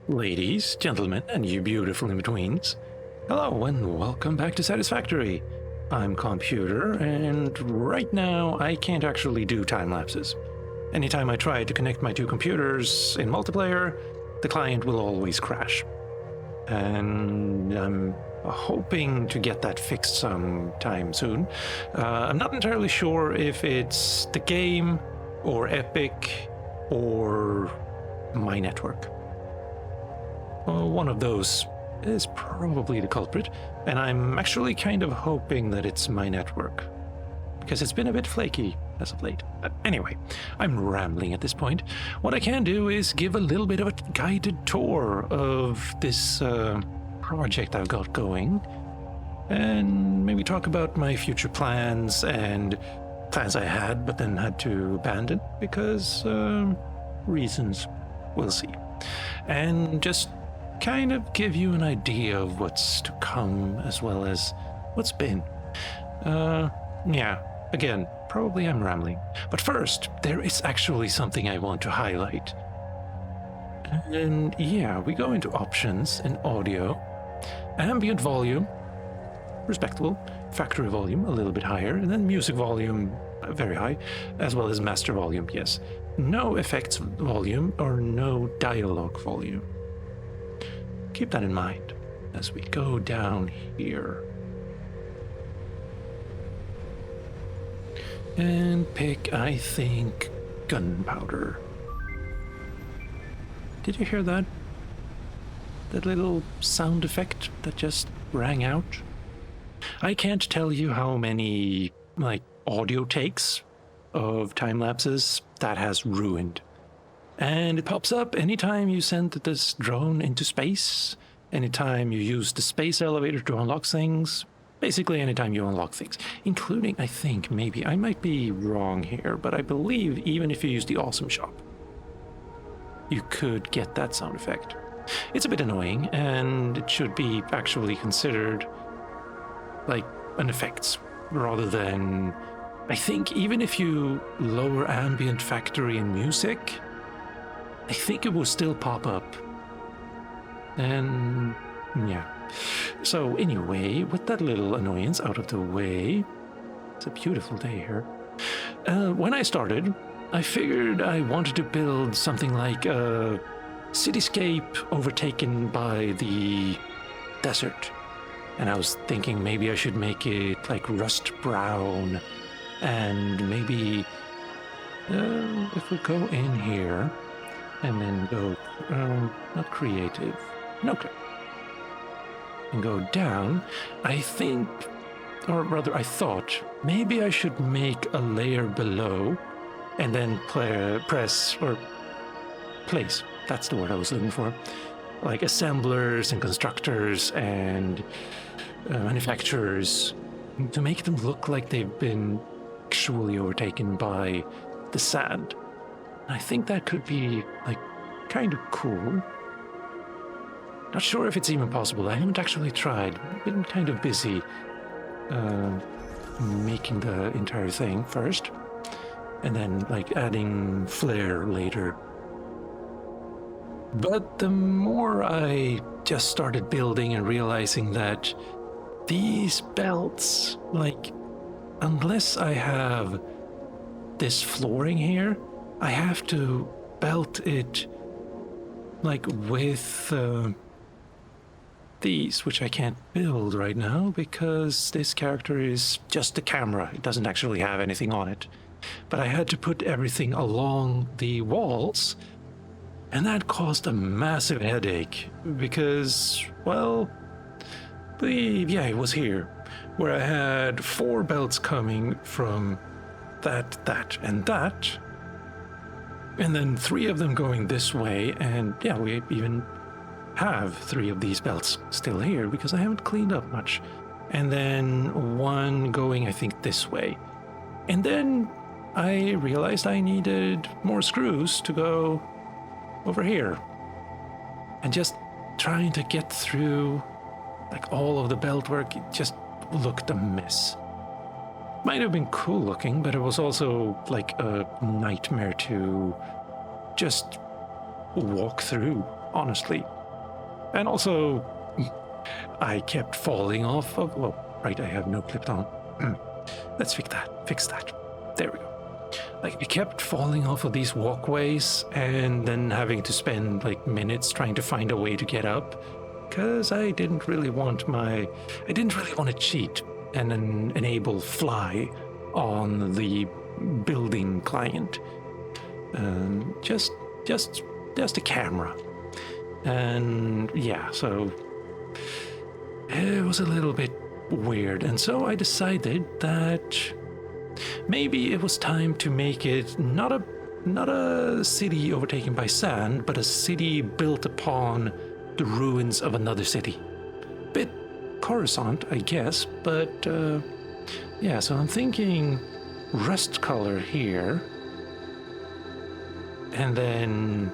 Ladies, gentlemen, and you beautiful in-betweens, hello and welcome back to Satisfactory. I'm Calmputer, and right now I can't actually do time lapses. Anytime I try to connect my two computers in multiplayer, the client will always crash. And I'm hoping to get that fixed sometime soon. I'm not entirely sure if it's the game, or Epic, or my network. One of those is probably the culprit, and I'm actually kind of hoping that it's my network, because it's been a bit flaky as of late. But anyway, I'm rambling at this point. What I can do is give a little bit of a guided tour of this project I've got going, and maybe talk about my future plans and plans I had but then had to abandon because reasons. We'll see. And just kind of give you an idea of what's to come as well as what's been. Yeah, again, probably I'm rambling. But first, there is actually something I want to highlight. And yeah, we go into options and audio, ambient volume, respectable, factory volume a little bit higher, and then music volume very high, as well as master volume, yes. No effects volume or no dialogue volume. Keep that in mind as we go down here. And pick, I think, gunpowder. Did you hear that? That little sound effect that just rang out? I can't tell you how many, audio takes of time lapses that has ruined. And it pops up anytime you send this drone into space, anytime you use the space elevator to unlock things, basically anytime you unlock things, including, I think, maybe, I might be wrong here, but I believe even if you use the awesome shop, you could get that sound effect. It's a bit annoying, and it should be actually considered like an effects rather than, I think even if you lower ambient factory in music, I think it will still pop up. And yeah. So anyway, with that little annoyance out of the way, it's a beautiful day here. When I started, I figured I wanted to build something like a cityscape overtaken by the desert. And I was thinking maybe I should make it like rust brown, and maybe if we go in here and then go not creative, okay, and go down, I think, or rather I thought maybe I should make a layer below and then press or place, that's the word I was looking for, like assemblers and constructors and manufacturers, to make them look like they've been actually overtaken by the sand. I think that could be like kind of cool. Not sure if it's even possible. I haven't actually tried. I've been kind of busy making the entire thing first, and then like adding flair later. But the more I just started building and realizing that these belts, like, unless I have this flooring here, I have to belt it like with these, which I can't build right now because this character is just a camera. It doesn't actually have anything on it. But I had to put everything along the walls, and that caused a massive headache because, well, it was here, where I had 4 belts coming from that, and then 3 of them going this way, and yeah, we even have 3 of these belts still here because I haven't cleaned up much, and then 1 going, I think, this way. And then I realized I needed more screws to go over here, and just trying to get through like all of the belt work, it just looked a mess. Might have been cool looking, but it was also like a nightmare to just walk through, honestly. And also, I kept falling off of... Oh, right, I have no clipped on. Let's fix that. There we go. Like, I kept falling off of these walkways and then having to spend, like, minutes trying to find a way to get up. Because I didn't really want to cheat and enable fly on the building client. Just a camera. And yeah, so it was a little bit weird. And so I decided that maybe it was time to make it not a city overtaken by sand, but a city built upon the ruins of another city. Bit Coruscant, I guess, but yeah, so I'm thinking rust color here, and then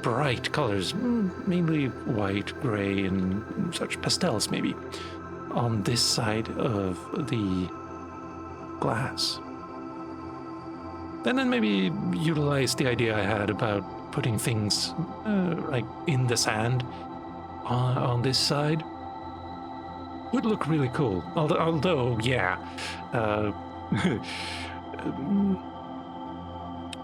bright colors, mainly white, gray, and such pastels maybe, on this side of the glass. And then maybe utilize the idea I had about putting things like in the sand on this side. Would look really cool. Although yeah,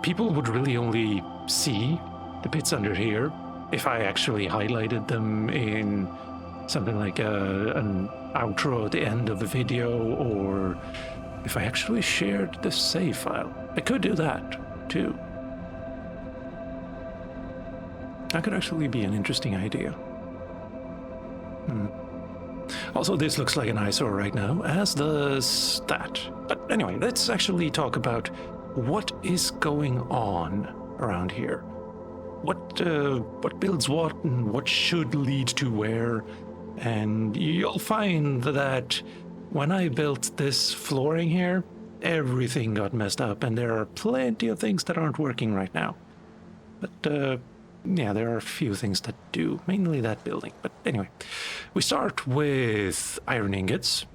people would really only see the bits under here if I actually highlighted them in something like an outro at the end of the video, or if I actually shared the save file. I could do that too. That could actually be an interesting idea. Also, this looks like an eyesore right now, as does that. But anyway, let's actually talk about what is going on around here. What builds what, and what should lead to where. And you'll find that when I built this flooring here, everything got messed up, and there are plenty of things that aren't working right now. But yeah, there are a few things that do, mainly that building. But anyway, we start with iron ingots.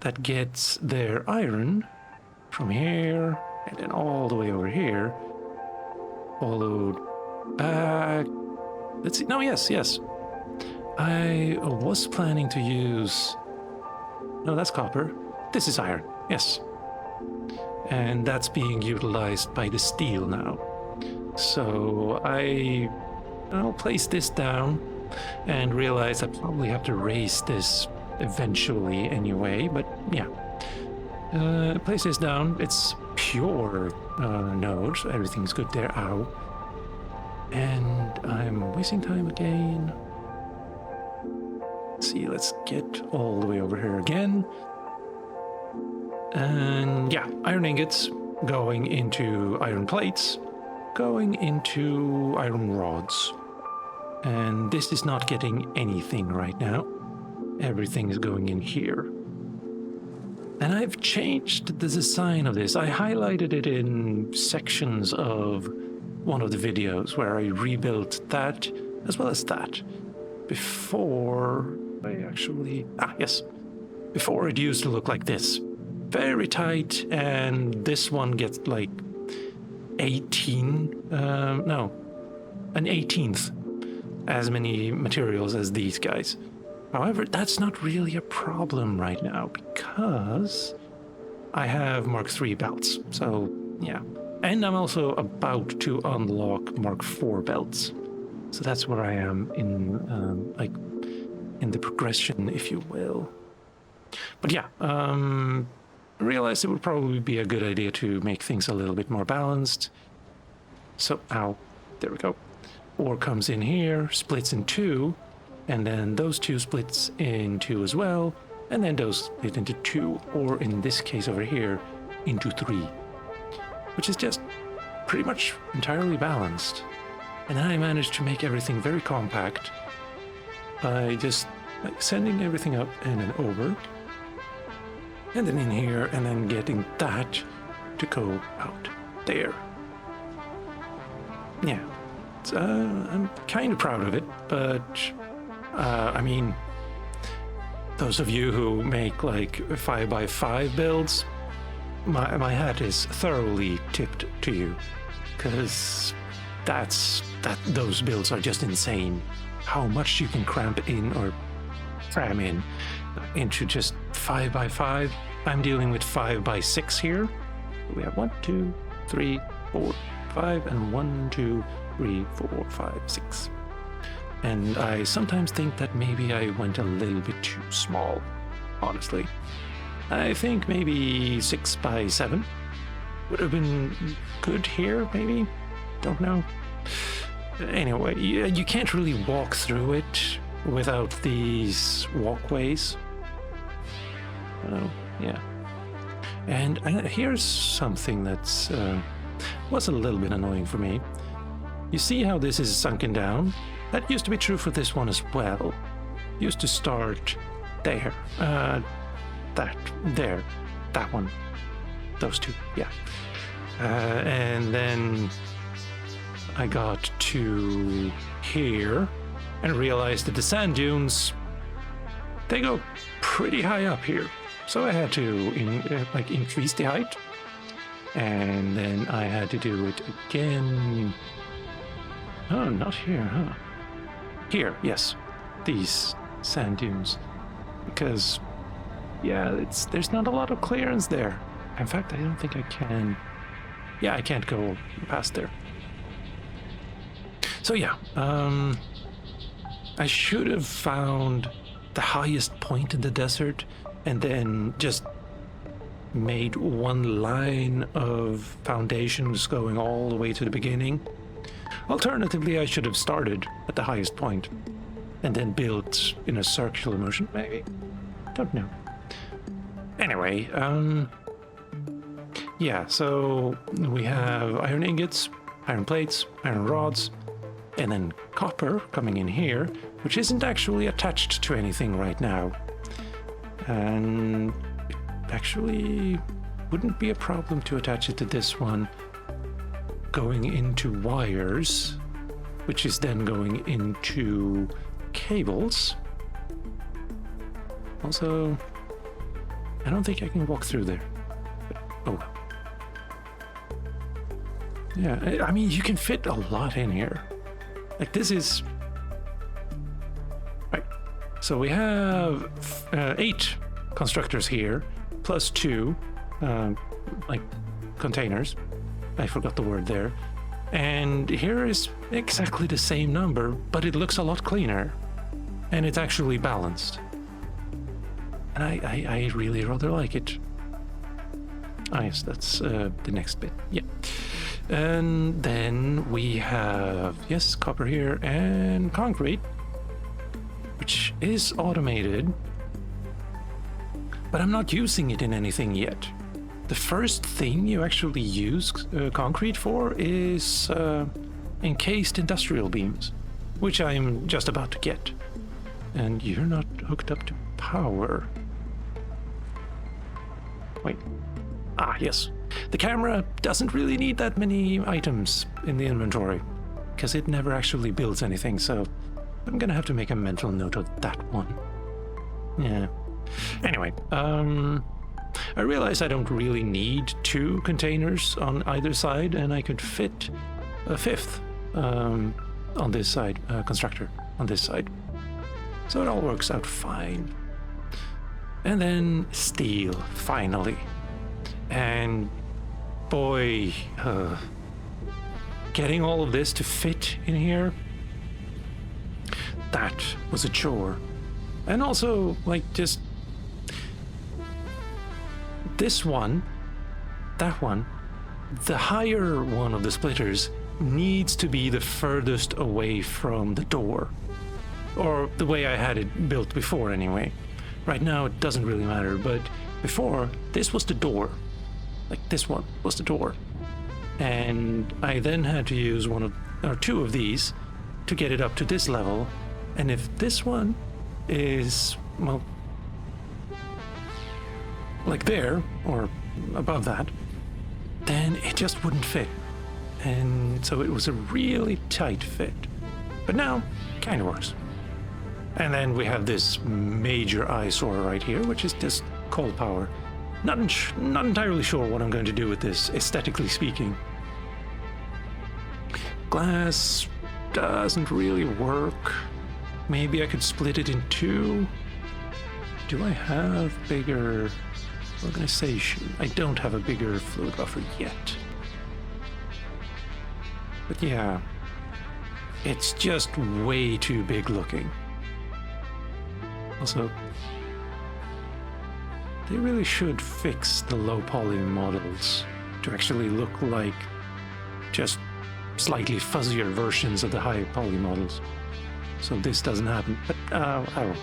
That gets their iron from here, and then all the way over here, followed back. Let's see. No, yes. I was planning to use... No, that's copper. This is iron, yes. And that's being utilized by the steel now. So I'll place this down and realize I probably have to raise this eventually anyway, but yeah. Place this down. It's pure node. Everything's good there. Ow. And I'm wasting time again. Let's see, let's get all the way over here again. And yeah, iron ingots going into iron plates, going into iron rods. And this is not getting anything right now. Everything is going in here. And I've changed the design of this. I highlighted it in sections of one of the videos where I rebuilt that as well as that. Before I actually... yes. Before it used to look like this. Very tight, and this one gets like 18... no. An 18th as many materials as these guys. However, that's not really a problem right now because I have Mark III belts. So, yeah. And I'm also about to unlock Mark IV belts. So that's where I am in, like, in the progression, if you will. But yeah, I realized it would probably be a good idea to make things a little bit more balanced. So, there we go. Ore comes in here, splits in two, and then those two splits in two as well, and then those split into two, or in this case over here, into three. Which is just pretty much entirely balanced. And then I managed to make everything very compact by just like sending everything up and then over, and then in here, and then getting that to go out there. Yeah, I'm kind of proud of it, but I mean, those of you who make like 5x5 builds, my hat is thoroughly tipped to you, because those builds are just insane. How much you can cram in into just 5x5. I'm dealing with 5x6 here. We have 1, 2, 3, 4, 5, and 1, 2, 3, 4, 5, 6. And I sometimes think that maybe I went a little bit too small, honestly. I think maybe 6x7 would have been good here, maybe? Don't know. Anyway, you can't really walk through it without these walkways. Oh, yeah. And here's something that's was a little bit annoying for me. You see how this is sunken down? That used to be true for this one as well. Used to start there. That one. Those two, yeah. And then I got to here and realized that the sand dunes, they go pretty high up here. So I had to increase the height, and then I had to do it again. Oh, not here, huh? Here, yes, these sand dunes, because yeah, there's not a lot of clearance there. In fact, I don't think I can. Yeah, I can't go past there. So yeah, I should have found the highest point in the desert and then just made one line of foundations going all the way to the beginning. Alternatively, I should have started at the highest point and then built in a circular motion, maybe? Don't know. Anyway, yeah, so we have iron ingots, iron plates, iron rods, and then copper coming in here, which isn't actually attached to anything right now. And it actually wouldn't be a problem to attach it to this one, going into wires, which is then going into cables. Also, I don't think I can walk through there. But, oh well. Yeah, I mean, you can fit a lot in here. Like, this is... Right. So we have 8 constructors here, plus 2, like, containers. I forgot the word there. And here is exactly the same number, but it looks a lot cleaner. And it's actually balanced. And I really rather like it. Ah, yes, that's the next bit. Yeah. And then we have, yes, copper here and concrete, which is automated, but I'm not using it in anything yet. The first thing you actually use concrete for is encased industrial beams, which I'm just about to get. And you're not hooked up to power. Wait. Ah, yes. The camera doesn't really need that many items in the inventory, because it never actually builds anything, so I'm gonna have to make a mental note of that one. Yeah. Anyway, I realize I don't really need 2 containers on either side, and I could fit a 5th on this side, constructor on this side. So it all works out fine. And then steel, finally. And boy, getting all of this to fit in here, that was a chore. And also, like, just this one, that one, the higher one of the splitters needs to be the furthest away from the door. Or the way I had it built before, anyway. Right now, it doesn't really matter, but before, this was the door. Like, this one was the door. And I then had to use 1 or 2 of these to get it up to this level. And if this one is, well, like there, or above that, then it just wouldn't fit. And so it was a really tight fit. But now, it kind of works. And then we have this major eyesore right here, which is just coal power. Not entirely sure what I'm going to do with this, aesthetically speaking. glass doesn't really work. Maybe I could split it in two. Do I have bigger organization? I don't have a bigger fluid buffer yet. But yeah, it's just way too big looking. Also, they really should fix the low poly models to actually look like just slightly fuzzier versions of the high poly models. So this doesn't happen, but I don't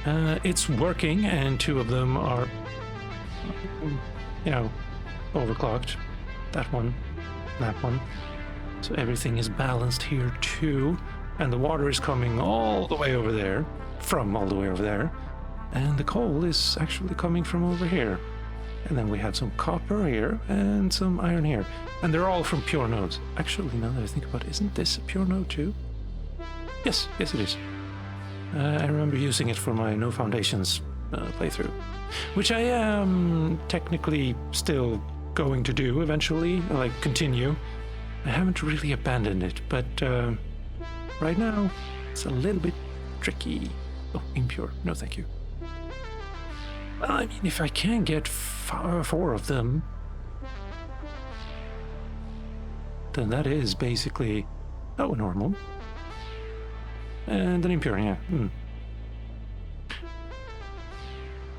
know. It's working, and two of them are, overclocked. That one, that one. So everything is balanced here too, and the water is coming all the way over there, from all the way over there, and the coal is actually coming from over here. And then we have some copper here and some iron here, and they're all from pure nodes. Actually, now that I think about it, isn't this a pure node too? Yes, it is. I remember using it for my No Foundations playthrough, which I am technically still going to do eventually, like continue. I haven't really abandoned it, but right now it's a little bit tricky. Oh, impure. No, thank you. Well, I mean, if I can get four of them, then that is basically normal. And an impure, yeah.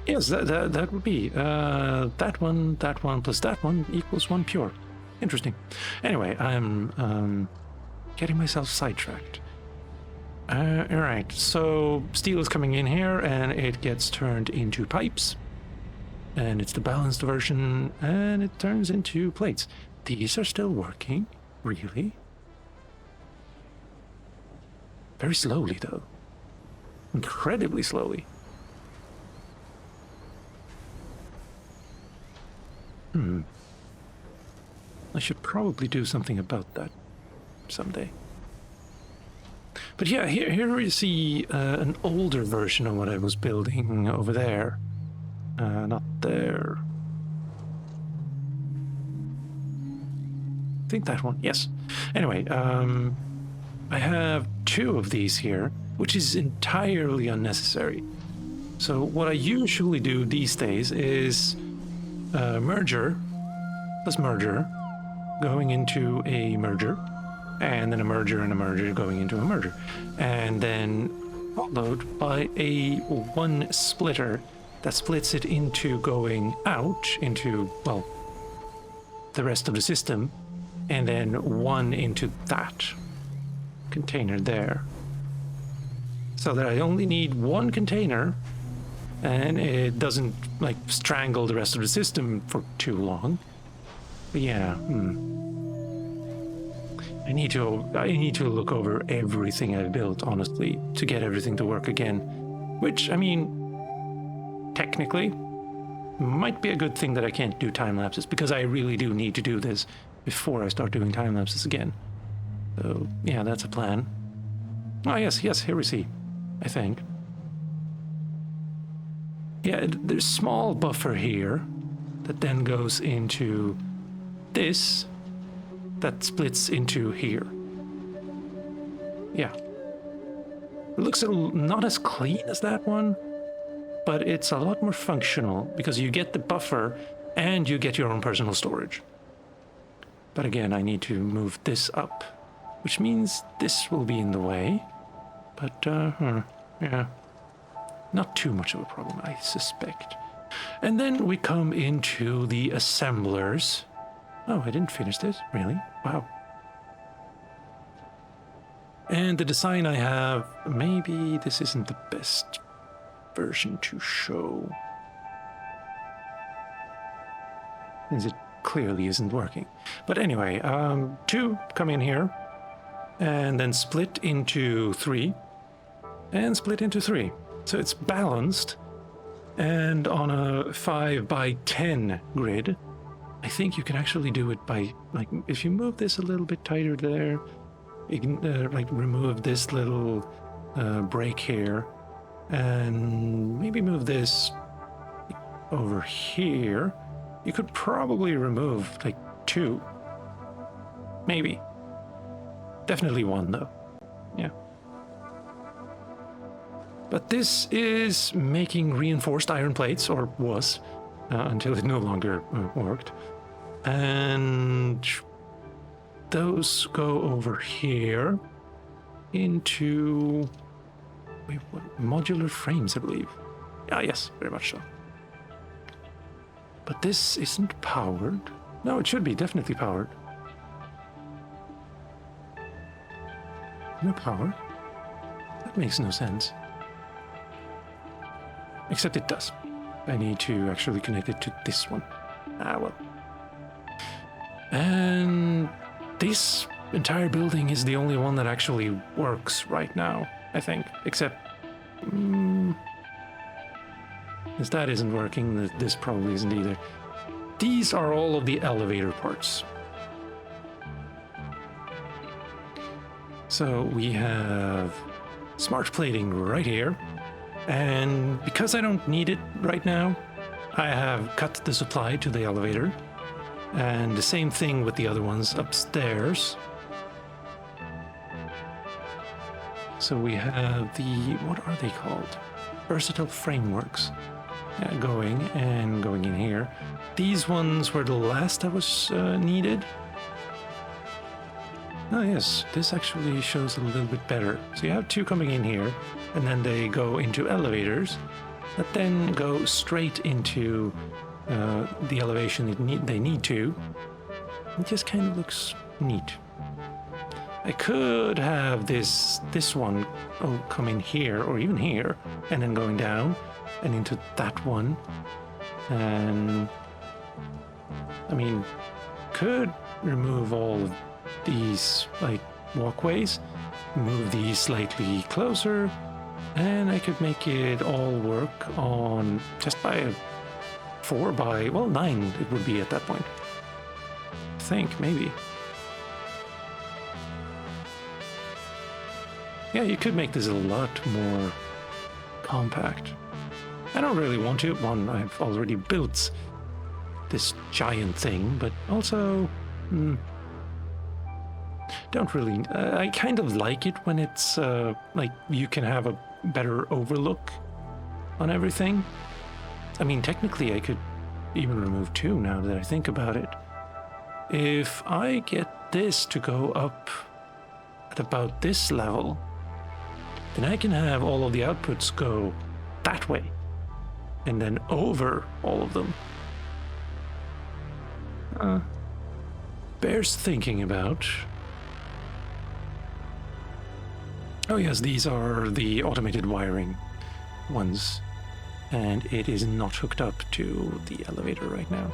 Yes, that would be that one plus that one equals one pure. Interesting. Anyway, I'm getting myself sidetracked. Alright, so steel is coming in here and it gets turned into pipes. And it's the balanced version, and it turns into plates. These are still working, really? Very slowly, though. Incredibly slowly. I should probably do something about that someday. But yeah, here we see an older version of what I was building over there. Not there. I think that one, yes. Anyway, I have two of these here, which is entirely unnecessary. So what I usually do these days is merger plus merger going into a merger, and then a merger and a merger going into a merger, and then followed by a one splitter that splits it into going out into, well, the rest of the system, and then one into that container there. So that I only need one container, and it doesn't like strangle the rest of the system for too long. But yeah, I need to look over everything I've built, honestly, to get everything to work again. Which, I mean, technically, might be a good thing that I can't do time lapses, because I really do need to do this before I start doing time lapses again. So yeah, that's a plan. Oh yes, here we see, I think. Yeah, there's a small buffer here that then goes into this, that splits into here. Yeah. It looks not as clean as that one, but it's a lot more functional because you get the buffer and you get your own personal storage. But again, I need to move this up, which means this will be in the way. But, yeah. Not too much of a problem, I suspect. And then we come into the assemblers. Oh, I didn't finish this? Really? Wow. And the design I have, maybe this isn't the best version to show, since it clearly isn't working. But anyway, two come in here, and then split into three, and split into three. So it's balanced, and on a 5x10 grid, I think you can actually do it by, like, if you move this a little bit tighter there, you can, like, remove this little break here, and maybe move this over here. You could probably remove, like, two. maybe. Definitely one, though. Yeah. But this is making reinforced iron plates, or was, until it no longer worked. And those go over here into... Wait, what? Modular frames, I believe. Ah, yes, very much so. But this isn't powered. No, it should be definitely powered. No power? That makes no sense. Except it does. I need to actually connect it to this one. Ah, well. And this entire building is the only one that actually works right now, I think. Except... Since that isn't working, this probably isn't either. These are all of the elevator parts. So we have smart plating right here. And because I don't need it right now, I have cut the supply to the elevator. And the same thing with the other ones upstairs. So we have the, what are they called? Versatile frameworks. Going in here. These ones were the last that was needed. Oh yes, this actually shows a little bit better. So you have two coming in here, and then they go into elevators that then go straight into the elevation they need to. It just kind of looks neat. I could have this one come in here, or even here, and then going down and into that one. And I mean, could remove all of these like walkways, move these slightly closer, and I could make it all work on just by a 4 by, well, 9 it would be at that point. I think, maybe. Yeah, you could make this a lot more compact. I don't really want to. One, I've already built this giant thing, but also don't really. I kind of like it when it's like you can have a better overlook on everything. I mean, technically, I could even remove 2 now that I think about it. If I get this to go up at about this level, then I can have all of the outputs go that way, and then over all of them. Bears thinking about. Oh yes, these are the automated wiring ones, and it is not hooked up to the elevator right now.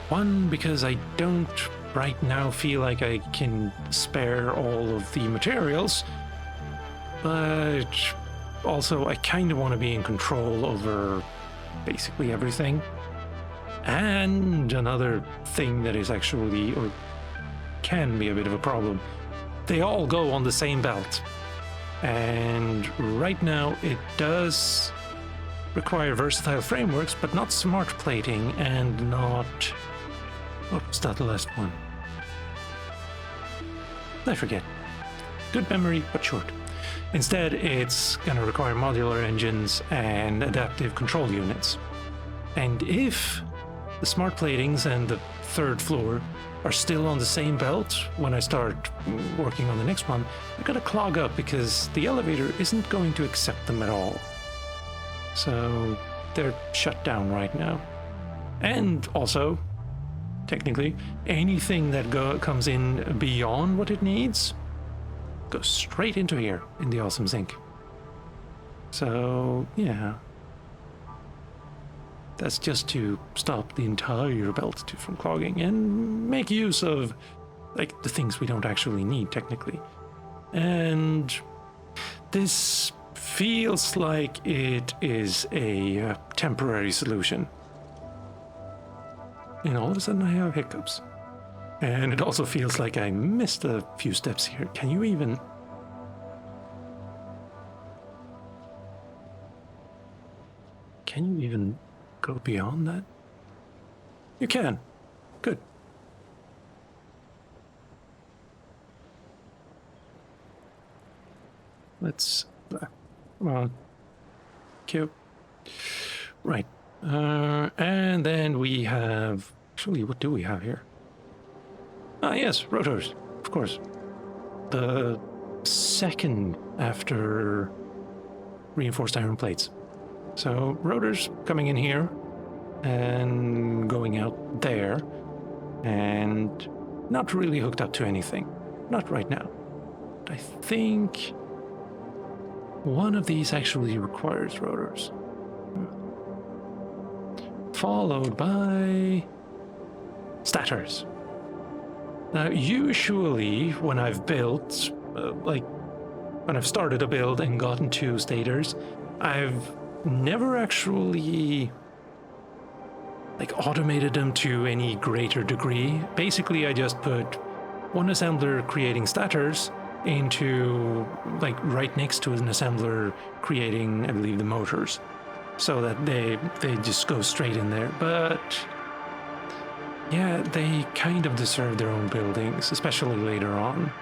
One, because I don't right now feel like I can spare all of the materials, but also I kind of want to be in control over basically everything. And another thing that is actually, or can be a bit of a problem, they all go on the same belt. And right now it does require versatile frameworks, but not smart plating and not... What was that last one? I forget. Good memory, but short. Instead, it's going to require modular engines and adaptive control units. And if the smart platings and the third floor are still on the same belt when I start working on the next one, they're going to clog up because the elevator isn't going to accept them at all. So they're shut down right now. And also, technically, anything that comes in beyond what it needs goes straight into here in the awesome sink. So, yeah. That's just to stop the entire belt from clogging and make use of, like, the things we don't actually need, technically. And this feels like it is a temporary solution. And all of a sudden I have hiccups. And it also feels like I missed a few steps here. Can you even... Can you even go beyond that? You can. Good. Let's... come on. Cute. Right. And then we have... Actually, what do we have here? Ah, yes, rotors. Of course. The second after reinforced iron plates. So, rotors coming in here and going out there. And not really hooked up to anything. Not right now. But I think one of these actually requires rotors. Followed by stators. Now, usually when I've built, when I've started a build and gotten to stators, I've never actually automated them to any greater degree. Basically, I just put one assembler creating stators into right next to an assembler creating, I believe, the motors, so that they just go straight in there. But yeah, they kind of deserve their own buildings, especially later on.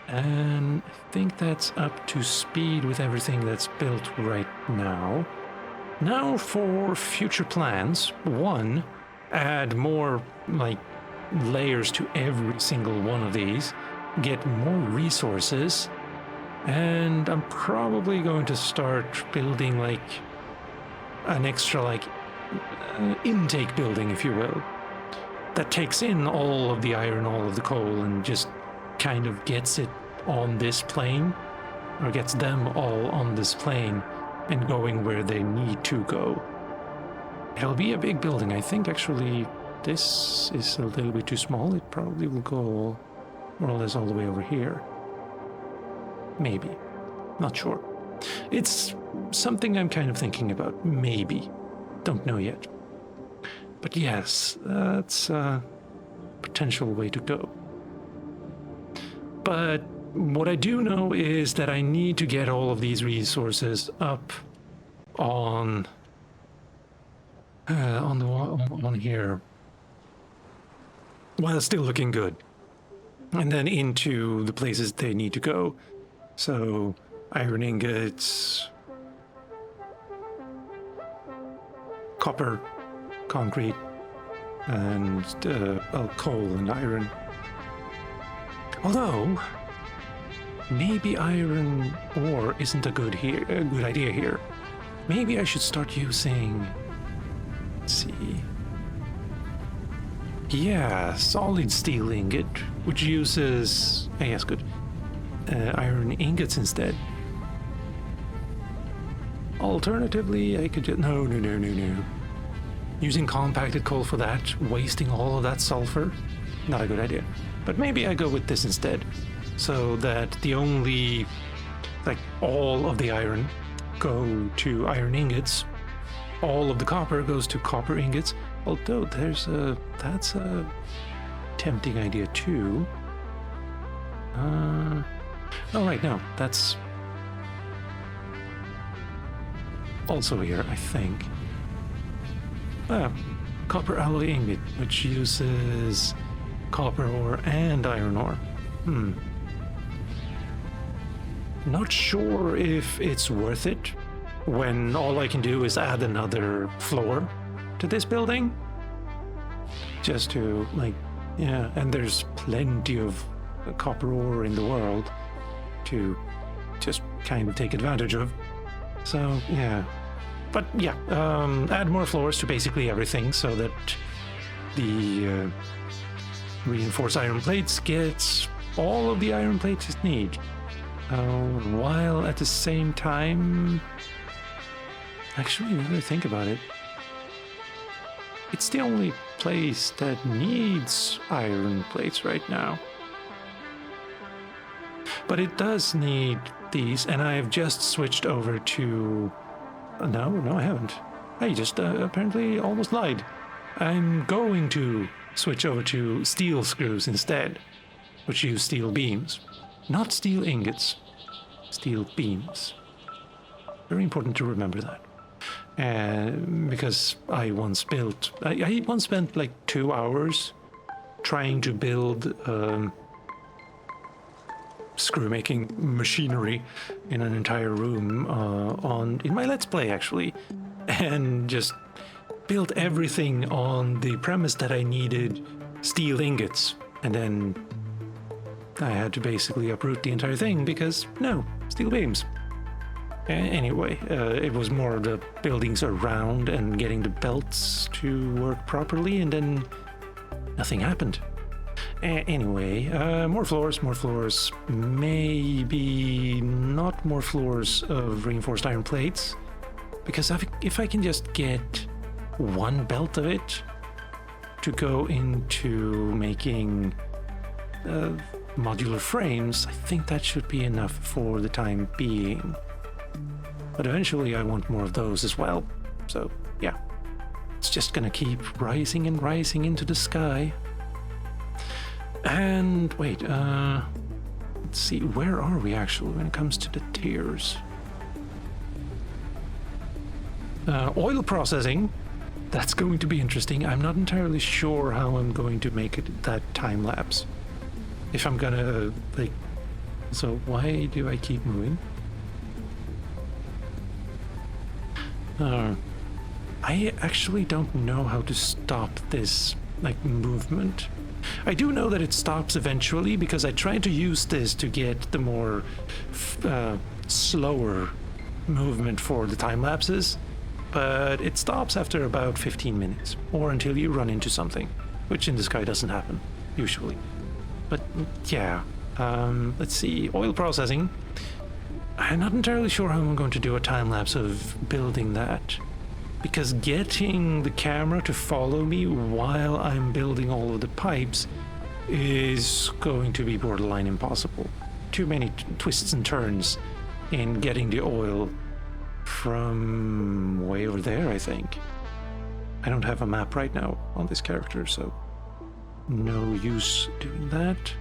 And I think that's up to speed with everything that's built right now. Now for future plans. One, add more layers to every single one of these, get more resources, and I'm probably going to start building an extra intake building, if you will, that takes in all of the iron, all of the coal, and just kind of gets it on this plane, or gets them all on this plane and going where they need to go. It'll be a big building. I think actually this is a little bit too small. It probably will go more or less all the way over here. Maybe. Not sure. It's something I'm kind of thinking about. Maybe. Don't know yet. But yes, that's a potential way to go. But what I do know is that I need to get all of these resources up on here while still looking good, and then into the places they need to go. So iron ingots, copper, concrete, and coal and iron. Although maybe iron ore isn't a good idea here. Maybe I should start using, let's see, yeah, solid steel ingot, which uses, yes, good, iron ingots instead. Alternatively, I could just, no. Using compacted coal for that, wasting all of that sulfur, not a good idea. But maybe I go with this instead, so that the only, all of the iron go to iron ingots, all of the copper goes to copper ingots, although that's a tempting idea too. Oh right, no, that's also here, I think. Copper alloy ingot, which uses copper ore and iron ore. Not sure if it's worth it when all I can do is add another floor to this building. Just to, yeah, and there's plenty of copper ore in the world to just kind of take advantage of. So, yeah. But, yeah, add more floors to basically everything so that the reinforced iron plates gets all of the iron plates it needs. While at the same time, actually, now that I think about it, it's the only place that needs iron plates right now. But it does need these, and I've just switched over to... No, I haven't. I just apparently almost lied. I'm going to switch over to steel screws instead, which use steel beams. Not steel ingots, steel beams. Very important to remember that. Because I once spent 2 hours trying to build screw making machinery in an entire room in my Let's Play actually, and just built everything on the premise that I needed steel ingots, and then I had to basically uproot the entire thing because no steel beams. Anyway, it was more the buildings around and getting the belts to work properly, and then nothing happened. Anyway, more floors, maybe not more floors of reinforced iron plates, because if I can just get one belt of it to go into making modular frames, I think that should be enough for the time being. But eventually I want more of those as well, so yeah, it's just gonna keep rising and rising into the sky. And wait, let's see, where are we actually when it comes to the tiers? Oil processing, that's going to be interesting. I'm not entirely sure how I'm going to make it that time lapse. If I'm gonna, like, so why do I keep moving? I actually don't know how to stop this, like, movement. I do know that it stops eventually because I tried to use this to get the more slower movement for the time lapses, but it stops after about 15 minutes or until you run into something, which in the sky doesn't happen usually. But yeah, let's see, oil processing. I'm not entirely sure how I'm going to do a time lapse of building that, because getting the camera to follow me while I'm building all of the pipes is going to be borderline impossible. Too many twists and turns in getting the oil from way over there, I think. I don't have a map right now on this character, so no use doing that.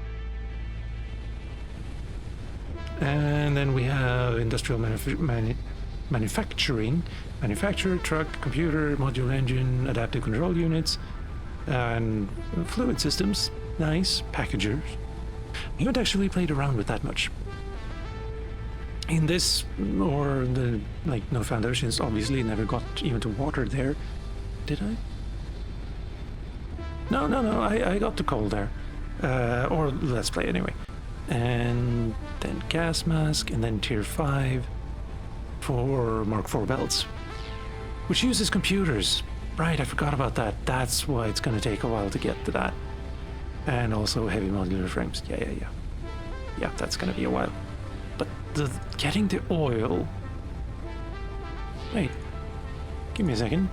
And then we have industrial manufacturing, manufacturer, truck, computer, modular engine, adaptive control units, and fluid systems. Nice. Packagers. I haven't actually played around with that much. In this, or the, like, no foundations, obviously never got even to water there. Did I? No, I got to coal there. Or Let's Play anyway. And then gas mask, and then tier 5 for Mark IV belts, which uses computers. Right, I forgot about that. That's why it's going to take a while to get to that. And also heavy modular frames. Yeah, that's going to be a while. But getting the oil... Wait, give me a second.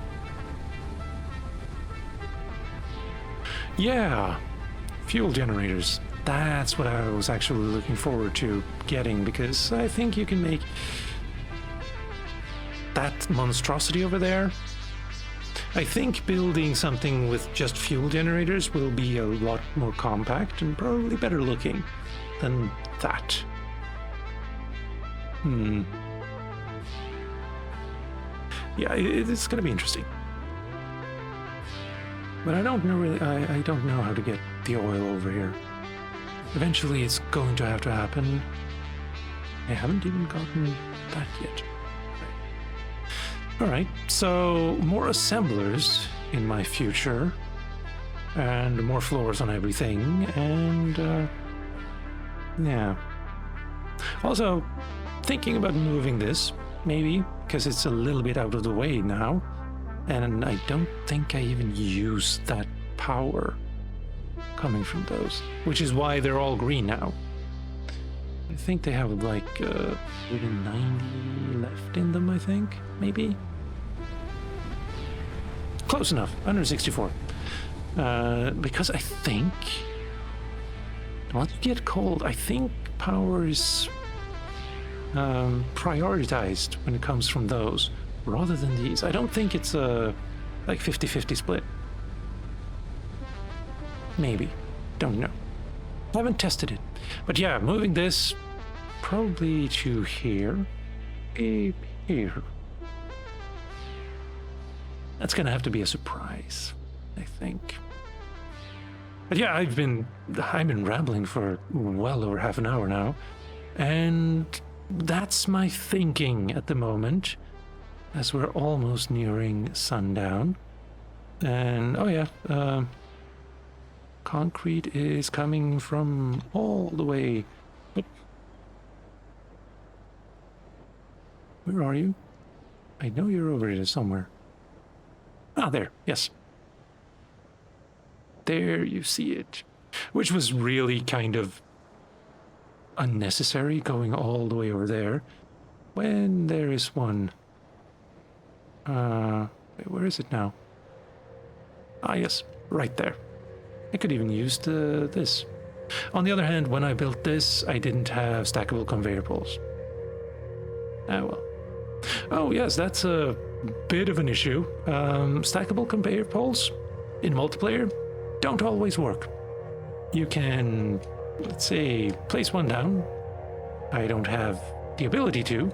Yeah, fuel generators. That's what I was actually looking forward to getting, because I think you can make that monstrosity over there. I think building something with just fuel generators will be a lot more compact and probably better looking than that. Yeah, it's gonna be interesting. But I don't know really, I don't know how to get the oil over here. Eventually it's going to have to happen. I haven't even gotten that yet. Alright, so more assemblers in my future, and more floors on everything, and yeah. Also, thinking about moving this, maybe, because it's a little bit out of the way now, and I don't think I even use that power coming from those, which is why they're all green now. I think they have like maybe 90 left in them, I think, maybe? Close enough, 164. Because I think, once you get cold, I think power is prioritized when it comes from those, rather than these. I don't think it's a like 50-50 split. Maybe. Don't know. Haven't tested it. But yeah, moving this probably to here. Here. That's gonna have to be a surprise, I think. But yeah, I've been rambling for well over half an hour now, and that's my thinking at the moment, as we're almost nearing sundown. And oh yeah, concrete is coming from all the way. Oh. Where are you? I know you're over here somewhere. Ah, there. Yes. There you see it. Which was really kind of unnecessary, going all the way over there, when there is one. Where is it now? Ah, yes, right there. I could even use this. On the other hand, when I built this, I didn't have stackable conveyor poles. Ah, well. Oh, yes, that's a bit of an issue. Stackable conveyor poles in multiplayer don't always work. You can, let's say, place one down. I don't have the ability to.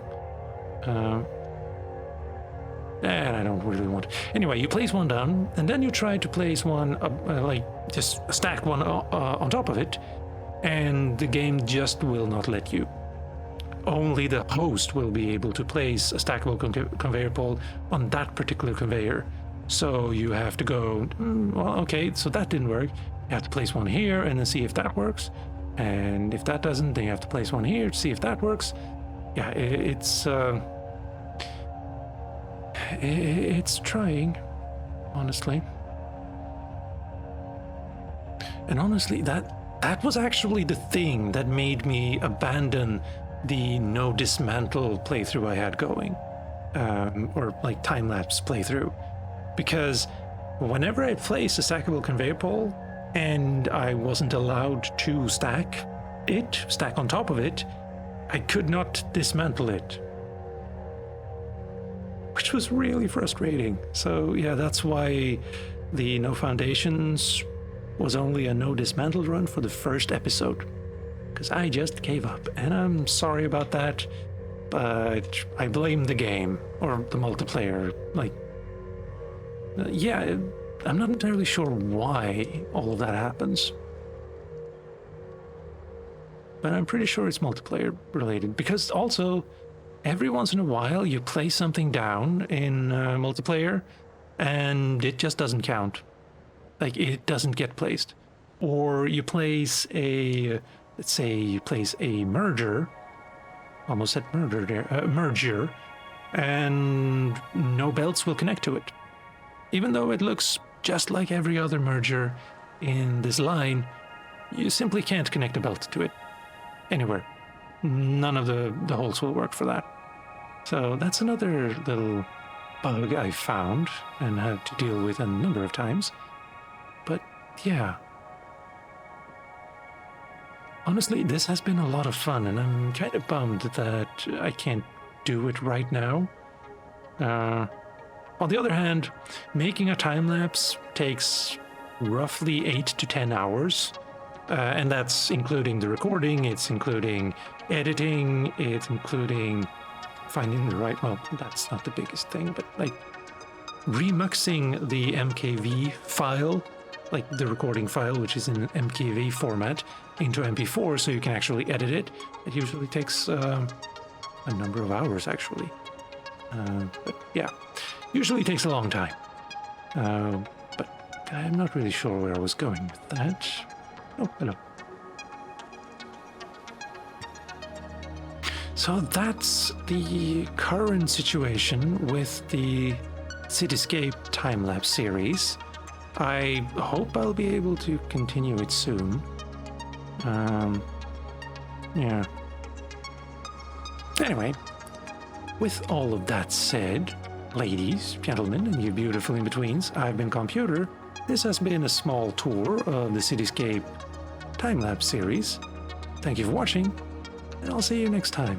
And I don't really want. Anyway, you place one down, and then you try to place one, like just stack one on top of it, and the game just will not let you. Only the host will be able to place a stackable conveyor pole on that particular conveyor. So you have to go, well, okay, so that didn't work. You have to place one here and then see if that works. And if that doesn't, then you have to place one here to see if that works. Yeah, it's trying, honestly. And honestly, that was actually the thing that made me abandon the no dismantle playthrough I had going, or like time-lapse playthrough, because whenever I placed a stackable conveyor pole and I wasn't allowed to stack on top of it, I could not dismantle it, which was really frustrating. So yeah, that's why the no foundations was only a no dismantle run for the first episode, because I just gave up, and I'm sorry about that, but I blame the game or the multiplayer. Like, yeah, I'm not entirely sure why all of that happens, but I'm pretty sure it's multiplayer related, because also every once in a while you place something down in multiplayer and it just doesn't count. Like, it doesn't get placed. Or you place a, let's say you place a merger, almost said murder there, merger, and no belts will connect to it. Even though it looks just like every other merger in this line, you simply can't connect a belt to it anywhere. None of the holes will work for that. So that's another little bug I found and had to deal with a number of times. But yeah, honestly, this has been a lot of fun, and I'm kind of bummed that I can't do it right now. On the other hand, making a time-lapse takes roughly 8 to 10 hours, and that's including the recording, it's including editing, it's including finding the right, well, that's not the biggest thing, but like remuxing the MKV file, like the recording file, which is in MKV format, into MP4 so you can actually edit it. It usually takes a number of hours, actually. But yeah, usually takes a long time. But I'm not really sure where I was going with that. Oh, hello. So that's the current situation with the Cityscape time-lapse series. I hope I'll be able to continue it soon. Yeah. Anyway, with all of that said, ladies, gentlemen, and you beautiful in-betweens, I've been Calmputer. This has been a small tour of the Cityscape time-lapse series. Thank you for watching, and I'll see you next time.